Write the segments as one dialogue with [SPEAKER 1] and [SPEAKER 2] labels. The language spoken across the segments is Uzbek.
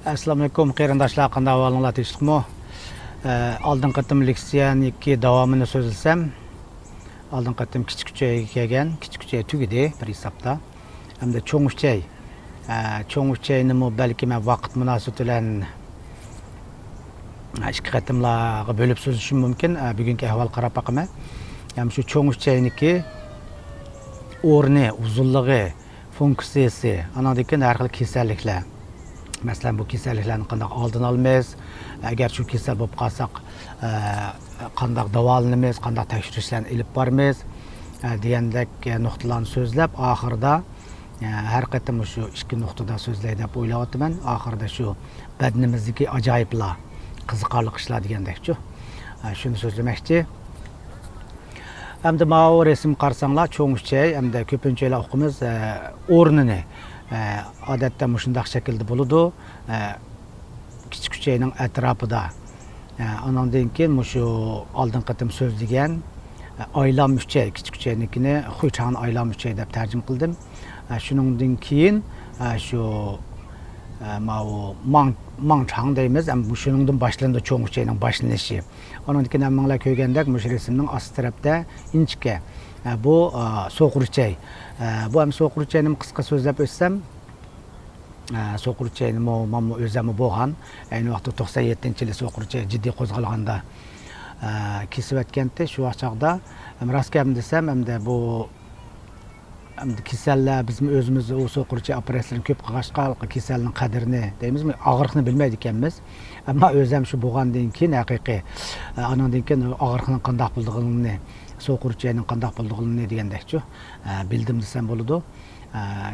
[SPEAKER 1] Assalomu alaykum qarindoshlar, qanday ahvolinglar, tinchlikmi? Oldin qatim leksiyaniki davomini so'zlasam, oldin qatim kichik uchayga kelgan, kichik uchay tugidi bir hisobda. Hamda cho'ng uchay. Cho'ng uchayni balki men vaqt munosabati bilan ikki qatimlarga bo'lib so'zlashim mumkin. Bugungi ahvol qarab boqaman. Ham shu cho'ng uchayniki o'rni, uzunligi, funksiyasi, anadagi har xil kasalliklar. Masalan, bu kasalliklarni qanday oldini olamiz, agar shu kasal bo'lib qolsak, qanday davolanamiz, qanday tekshirishlarni ilib boramiz degandek nuqtalarni so'zlab, oxirida har qatim shu ikki nuqtada so'zlay deb o'ylayapman. Oxirida shu badanimizdagi ajoyiblar, qiziqarli ishlar degandekchi. Shuni so'zlamoqchi. Hamda mana resim qarasanglar, cho'ng uchay, hamda ko'pinchalar o'qimiz o'rnini odatda shunday shaklda bo'ladi. Kichik uchayning atrofida. Andan keyin shu oldin qatim so'zlagan aylam uchay, kichik uchaynikini Xuychan aylam uchay deb tarjima qildim. Shuningdan keyin shu mangchang deymiz, shuningdan boshlandi cho'ng uchayning boshlanishi. Ondan keyin hammalar ko'rgandek mush resimning osti tarafda inchka bu soqur uchay. Bu ham soqur uchayni qisqa so'zlab o'tsam, soqur uchayni men o'zim bo'lgan, ayni vaqtda 97-yil soqur uchay jiddiy qo'zg'alganda kesib o'tganda, shu vaqtda rostgapim desam, hamda bu kasallar biz o'zimiz o soqur uchay operatsiyalarni ko'p qilg'ashqa kasalning qadrini deymizmi, og'riqni bilmaydi ekanmiz. Ammo o'zim shu bo'lgandan keyin haqiqiy andan keyin og'riqning qanday bo'lganligini, soqur uchayning qanday bo'lganligini degandekchi bildim desam bo'ladi.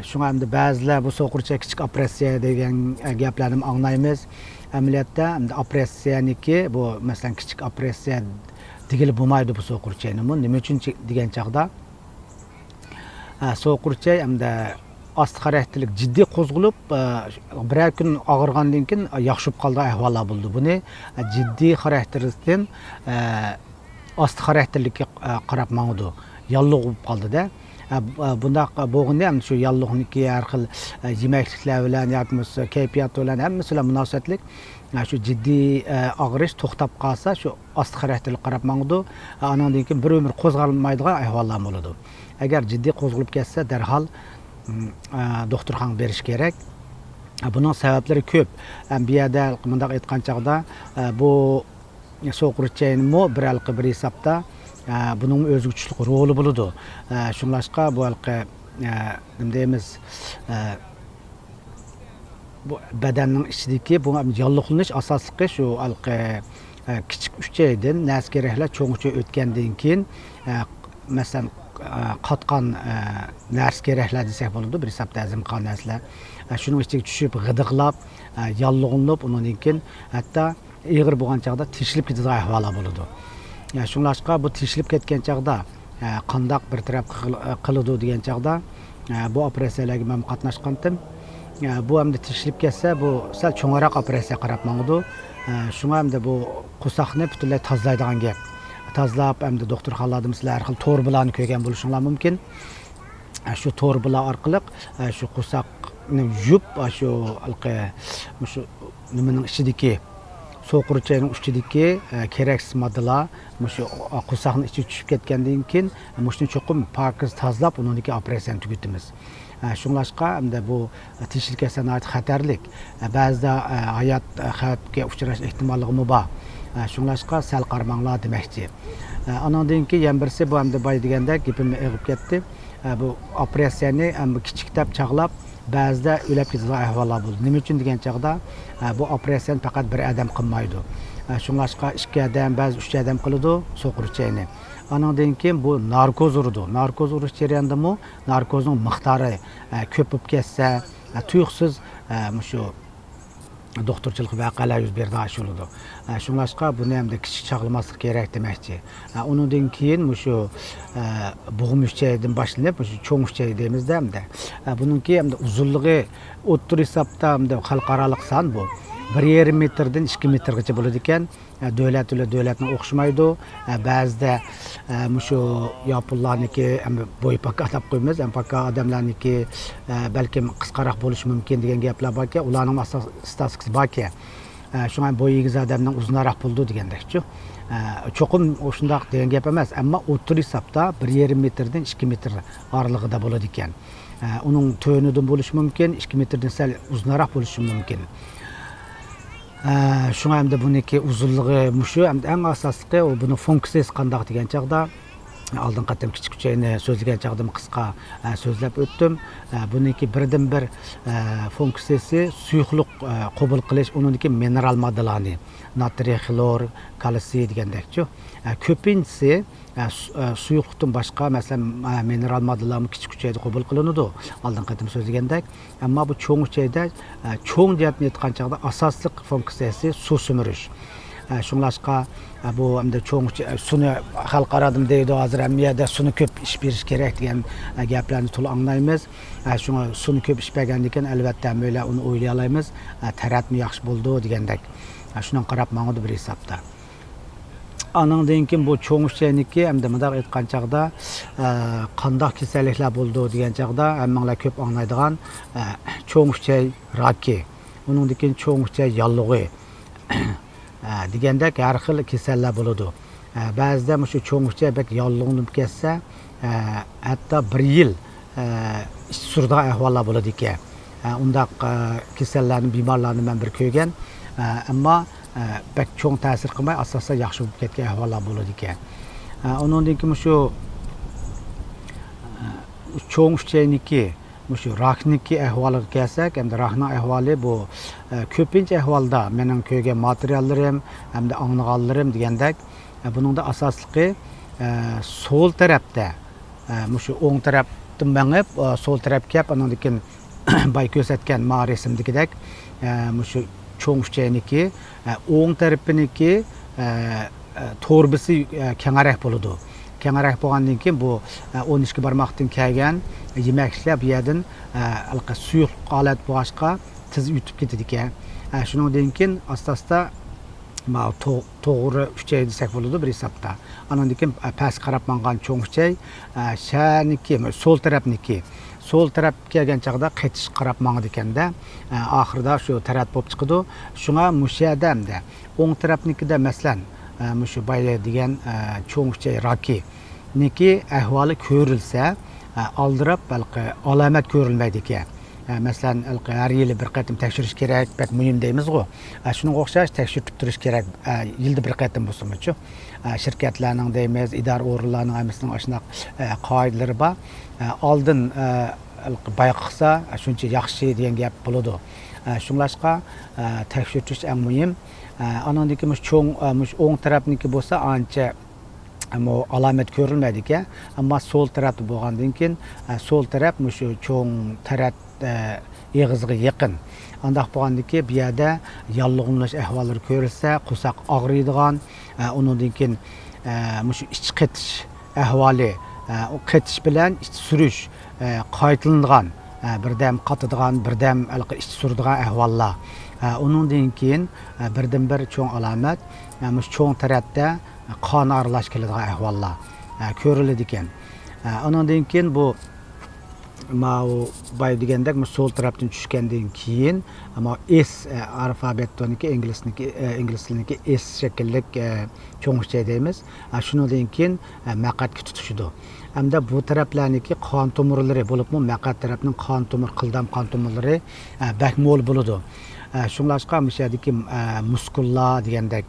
[SPEAKER 1] Shunga hamda ba'zilar bu soqur uchay kichik operatsiya degan gaplarni anglaymiz. Amaliyotda operatsiyaniki bu masalan kichik operatsiya degili bo'lmaydi bu soqur uchayni. Nima uchun degan chaqda soqur uchay hamda osti xarakterlik jiddiy qo'zg'alib, bir kun og'irgandan keyin yaxshib qoldi ahvollar bo'ldi. Buni jiddiy xarakterlikdan osti xarakterlikka qarab mangdi. Yalliq bo'lib qoldi-da. Bundaq bo'lganda ham shu yalliqniki har xil yemekliklar bilan yoki kayfiyat bilan hammasi bilan munosabatlik shu jiddiy og'rish to'xtab qolsa, shu osti xarakterlik qarab mangdi. Andan keyin bir umr qo'zg'almaydigan ahvollar bo'ladi. Agar jiddiy qo'zg'alib ketsa, darhol doktorxonaga berish kerak. Buning sabablari ko'p. Bu yerda bundaq aytgan chaqda bu soqur uchayning bir hisobda buning o'ziga kuchli roli bo'ladi. Shunlashqa bu halqa nima deymiz, bu badanning ichidagi bu yalliqlanish asosligi shu halqa kichik uchaydan nas keraklar cho'ng uchay o'tgandan keyin masalan qotgan nars keraklar desak bo'ladi, bir hisobda azimqon narslar. Shuning ichiga tushib, g'idiqlab, yallig'lanib, undan keyin hatto ig'ir bo'lgan chaqda teshilib ketadigan ahvollar bo'ladi. Shunlashqa bu teshilib ketgan chaqda qandoq bir taraf qiladi degan chaqda bu operatsiyalarga men qatnashgandim. Bu hamda teshilib ketsa, bu sal cho'ngroq operatsiya qarab mangdi. Shunga hamda bu qo'saqni butunlay tozalaydigan gap. Tozalab hamda doktorxonalarda har xil to'rbalarni ko'rgan bo'lishinglar mumkin. Shu to'rbalar orqali shu qo'saqni yuvib, shu nimaning ichidagi soqur uchayning ichidagi keraksiz moddalar shu qo'saqning ichiga tushib ketgandan keyin shuni cho'qim pokiz tozalab, undan keyin operatsiyani tugatamiz. Shunlashqa hamda bu teshilib ketsa xatarlik. Ba'zida hayot xavfga uchrash ehtimolligi bor. Shunlashqa sal qarmanglar demoqchi. Andan keyin yana birisi bu hamda boy deganda gapimni eg'ib ketdi. Bu operatsiyani kichik deb chaqlab, ba'zida o'lib ketadigan ahvollar bo'ldi. Nima uchun degan chaqda bu operatsiyani faqat bir odam qilmaydi. Shunlashqa 2 odam, ba'zi 3 odam qiladi soqur uchayni. Andan keyin bu narkoz urdi. Narkoz urish jarayonida narkozning miqdori ko'p bo'lib ketsa, tuyuqsiz shu doktorchilik vaqalar yuz berdi ashuladi. Shunlashqa buni hamda kichik chaqlamaslik kerak demoqchi. Undan keyin shu bo'g'im uchaydan boshlanib, shu cho'ng uchay deymizda hamda. Buningki hamda uzunligi o'ttir hisobda hamda xalqaroliq son bu. 1,5 metrdan 2 metrgacha bo'ladi ekan. Davlat bilan davlatning o'xshamaydi. Ba'zida shu yopunlarniki bo'y paka atab qo'yamiz, paka odamlarniki balkim qisqaroq bo'lishi mumkin degan gaplar borki, ularning statistikasi borki, shunga bo'y egiz odamning uzunroq bo'ldi degandakchi. Cho'qim o'shundoq degan gap emas, ammo o'tir hisobda 1,5 metrdan 2 metr oralig'ida bo'ladi ekan. Uning to'nidan bo'lishi mumkin, 2 metrdan sal uzunroq bo'lishi mumkin. Shunga hamda buniki uzunligi mushu, hamda eng asosiysi u buni funksiyasi qandoq degan chaqda oldin qatam kichik uchayni so'zlagan chaqda qisqa so'zlab o'tdim. Buniki birdan bir funksiyasi suyuqlik qabul qilish, uningki mineral moddalarni, natriy, xlor, kalsiy degandakchi. Ko'pinchisi suyuqlikdan boshqa, masalan, mineral moddalarni kichik uchayda qabul qilinadi, oldin qatam so'zlagandak. Ammo bu cho'ng uchayda cho'ng jihatni aytgan chaqda asosiy funksiyasi suv simirish. Shunlashqa bu hamda cho'ng suvni xalqaradim deydi, hozir ham yerda suvni ko'p ichib berish kerak degan gaplarni to'liq anglaymiz. Shunga suvni ko'p ichmagandan keyin albatta böyle uni o'ylay olamiz, taratmi yaxshi bo'ldi degandak. Shundan qarab mang'udi bir hisobda. Anandan keyin bu cho'ng uchayniki hamda bunday aytgan chaqda qandoq kasalliklar bo'ldi degan chaqda hammanglar ko'p anglaydigan cho'ng uchay raki, uningdan keyin cho'ng uchay yallig'i degandek har xil kasallar bo'ladi. Ba'zida shu cho'ng uchay bak yallig'inib ketsa, hatto 1 yil surdigan ahvollar bo'ladi ekan. Undaq kasallarning, bemorlarni men bir ko'rgan, ammo bak cho'ng ta'sir qilmay asosan yaxshi bo'lib ketgan ahvollar bo'ladi ekan. Uningdan keyin shu cho'ng uchayniki shu rakniki ahvoliga kelsak, hamda rakning ahvoli bu ko'pincha ahvolda mening ko'rgan materiallarim hamda anglaganlarim degandek, buningda asosligi so'l tarafda shu o'ng tarafdan mangib, so'l tarafga kelib, undan keyin bay ko'rsatgan ma resimdagidek shu cho'ng uchayniki o'ng tarafiniki to'rbisi kengaroq bo'ladi. Kengaroq bo'lgandan keyin bu 12 barmoqdan kelgan yemaklar bu yerdan suyuq holat bo'lg'achqa tiz yutib ketadi ekan. Shundan keyin asta-asta to'g'ri uchay desak bo'ladi bir hisobda. Andan keyin past qarab mangan cho'ng uchay shaniki so'l tarafniki. So'l taraf kelgan chaqda qaytish qarab mangdi ekanda, oxirida shu tەrət bo'lib chiqadi. Shunga mushada hamda o'ng tarafnikida masalan shu bayla degan cho'ng uchay raki niki ahvoli ko'rilsa, aldirab balki alomat ko'rilmaydi ekan. Masalan, har yili bir qatim tekshirish kerak, pek muhim deymiz-ku. Shunga o'xshash tekshirib turish kerak, yilda bir qatim bo'lsa-chi. Shirkatlarning deymiz, idora o'rinlarining hammasinin ashunaq qoidalari bor. Oldin bayqisa shuncha yaxshi degan gap bo'ladi. Shunlashqa tekshirish eng muhim. Anandan keyin cho'ng o'ng tarafniki bo'lsa ancha alomat ko'rilmaydi ekan, ammo so'l taraf bo'lgandan keyin so'l taraf shu cho'ng tەrət eg'iziga yaqin. Andaq bo'lgandiki bu yerda yallig'imlash ahvollari ko'rilsa, qusoq og'riydigan, undan keyin shu ich qetish ahvoli, u qetish bilan ich surish qaytilingan, birdam qatadigan, birdam ich suradigan ahvollar. Undan keyin birdan bir cho'ng alomat cho'ng tەrətdə qon aralash keladigan ahvollar ko'riladi ekan. Undan keyin bu bay degandek so'l tarafdan tushgandan keyin S alfabetniki ingliz tiliniki S shakllik cho'ng uchay deymiz. Shundan keyin maqatga tutishdi. Hamda bu taraflarniki qon tomirlari bo'libmi, maqat tarafning qon tomir, qildam qon tomirlari bakmo'l bo'ladi. Shunlashqa mishadiki muskullar degandek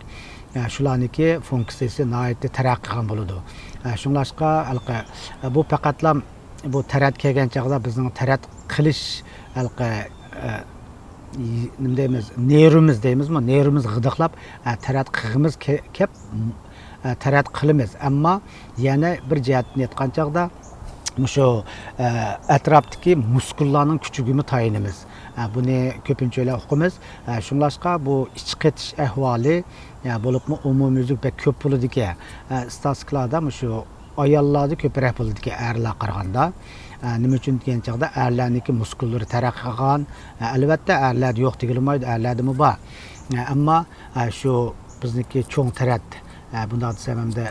[SPEAKER 1] shularniki funksiyasi nihoyatda taraqqiy qilgan bo'ladi. Shunlashqa bu faqatlam bu tەrət kelgan chaqda bizning tەrət qilish nima deymiz, nervimiz deymizmi, nervimiz g'idiqlab tەrət qilg'imiz kelib tەrət qilamiz. Ammo yana bir jihatni aytgan chaqda shu atrofdagi muskullarning kuchugini tayinimiz. Buni ko'pincha o'qimiz. Shunlashqa bu ich qetish ahvoli bo'libmi umumiylik bek ko'p bo'ladi ekan. Statistiklarda shu ayollarda ko'proq bo'ladi ekan, erlar qaraganda. Nima uchun degan chaqda erlarniki muskullari taraqqiy qilgan. Albatta erlarda yo'q degilmaydi, erlardami bor. Ammo shu bizniki cho'ng tەرەت bunda desam hamda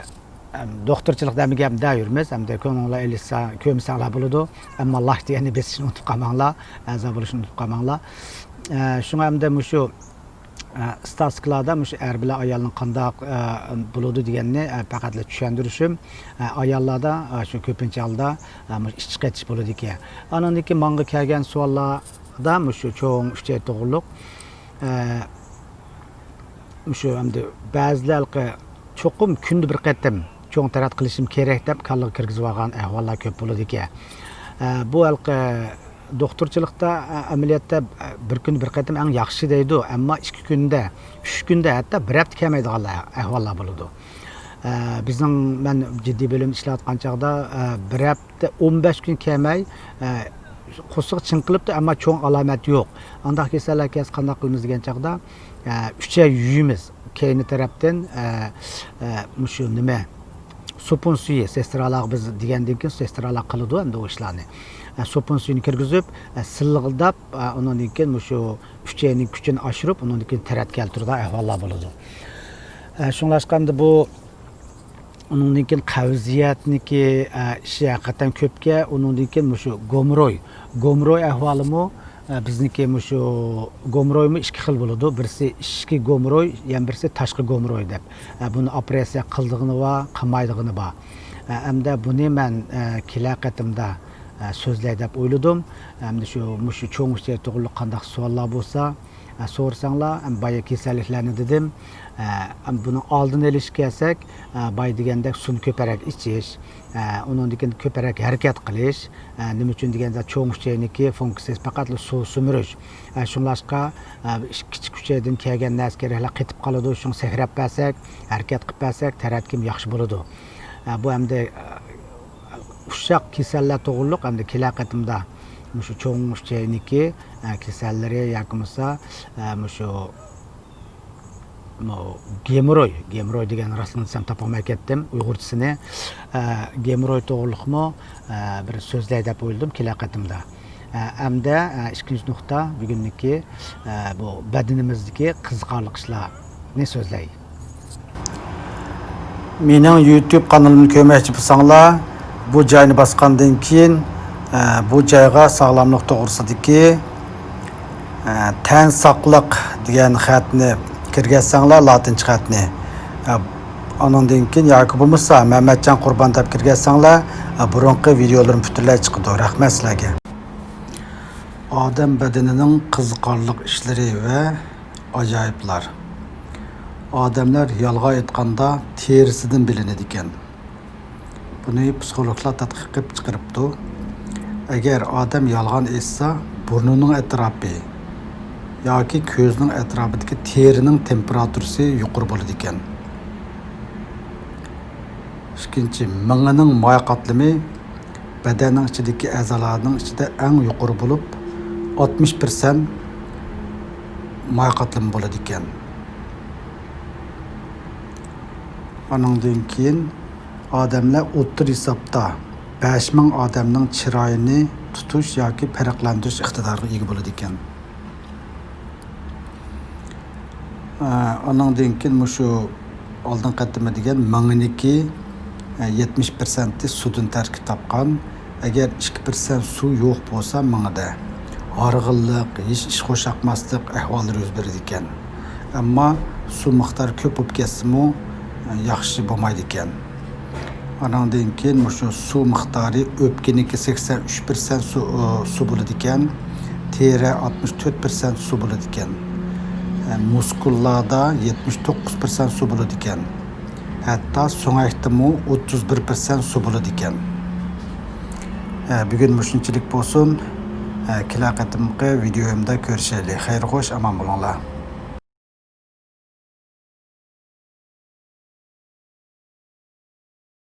[SPEAKER 1] doktorchilik demigamda yurmiz, hamda ko'ngillar elisa ko'msanglar bo'ladi. Ammo Allah degani besishni unutib qolmanglar, a'zo bo'lishni unutib qolmanglar. Shunga hamda shu statistikalarda shu er bilan ayolning qandoq bo'ladi deganni faqat tushuntirishim. Ayollarda shu ko'pincha holda ichki qetish bo'ladi ekan. Anandiki menga kelgan savollarda shu cho'ng ئۈچەي to'g'riliq shu hamda ba'zilarga cho'qim kunda bir qatim cho'ng tەرەت qilishim kerak deb kalliga kirgizib olgan ahvollar ko'p bo'ladi ekan. Bu halqa doktorchilikda amaliyotda bir kun bir qatim eng yaxshi deydi, ammo 2 kunda, 3 kunda hatto bir hafta kelmaydigan ahvollar bo'ladi. Bizning men jiddiy bo'lim ishlayotgan chaqda bir hafta 15 kun kelmay qo'siq chinqilibdi, ammo cho'ng alomat yo'q. Undaq kasallar qanday qilamiz degan chaqda ئۈچەي yuyimiz. Keyni tarafdan shu nima sopun suyi sestralar biz degandan keyin sestralar qiladi endi o ishlarni. Sopun suyini kirgizib, silliqdab, undan keyin shu ئۈچەيning kuchini oshirib, undan keyin tەرەت keltirdi ahvollar bo'ladi. Shunlashqanda bu undan keyin qavziyatniki ishi haqiqatan ko'pga, undan keyin shu gomroy ahvolimi bizniki shu gomroymi 2 xil bo'ladi. Birisi ichki gomroy, yana birisi tashqi gomroy deb. Buni operatsiya qildig'ini va qilmaydig'ini bor. Hamda buni men kilaqatimda so'zlay deb o'yladim. Hamda shu cho'ng ئۈچەي to'g'riliq qanday savollar bo'lsa, so'rasanglar, boya kasalliklarni dedim. Buni oldini olish kelsak, boy degandek suvni ko'parak ichish, undan keyin ko'parak harakat qilish, nima uchun deganda cho'ng ئۈچەيniki funksiyasi faqat suv sumirish. Shunlashqa kichik ئۈچەيdan kelgan narsa keraklar qetib qoladi, shuni sakrab bersak, harakat qilib bersak, tەرەت kim yaxshi bo'ladi. Bu hamda ushaq kasallar to'g'riliq hamda kilaqatimda shu cho'ng ئۈچەيniki kasallari yoki bo'lmasa shu gemroy degan rasmini desam topolmay ketdim uyg'urchisini. Gemroy to'g'riliqmi bir so'zlay deb o'yladim kilaqatimda. Hamda ikkinchi nuqta bugunniki bu badanimizdagi qiziqarli ishlarni so'zlay. Mening YouTube kanalimni ko'rmoqchi bo'lsanglar, bu joyni bosgandan keyin bu joyga sog'lomlik to'g'risidagi tan saqliq degan xatni kirgizsanglar, latincha xatni. Ondan keyin yoki bo'lmasa Memetjan Qurban deb kirgizsanglar, burunqi videolarim butunlay chiqadi. Rahmat sizlarga. Odam badanining qiziqarli ishlari va ajoyiblar. Odamlar yalg'on aytganda terisidan bilinadi ekan. Buni psixologlar tadqiq qilib chiqaribdi. Agar odam yalg'on aytsa, burnining atrofi yoki ko'zning atrofidagi terining temperaturasi yuqori bo'ladi ekan. Ikkinchi, ming'ining moy qatlami badanning ichidagi a'zolarning ichida eng yuqori bo'lib 60% moy qatlami bo'ladi ekan. Ondan keyin odamlar o'ttir hisobda 5000 odamning chiroyini tutish yoki farqlantirish iqtidoriga ega bo'ladi ekan. Ondan keyin shu oldin qaddima degan ming'iniki 70% suvdan tarkib topgan. Agar 2% suv yo'q bo'lsa, ming'ida horg'inlik, hech ish qo'shaqmaslik ahvollari yuz beradi ekan. Ammo suv miqdori ko'p bo'lib ketsa-mu yaxshi bo'lmaydi ekan. Ondan keyin shu suv miqdori o'pkiniki 83% suv bo'ladi ekan, teri 64% suv bo'ladi ekan. Muskullarda 79% suv bo'ladi ekan. Hatto so'ngakdimi 31% suv bo'ladi ekan. Bugun shunchalik bo'lsin. Kilaqatimga videomda ko'rishaylik. Xayr xo'sh, omon bo'linglar.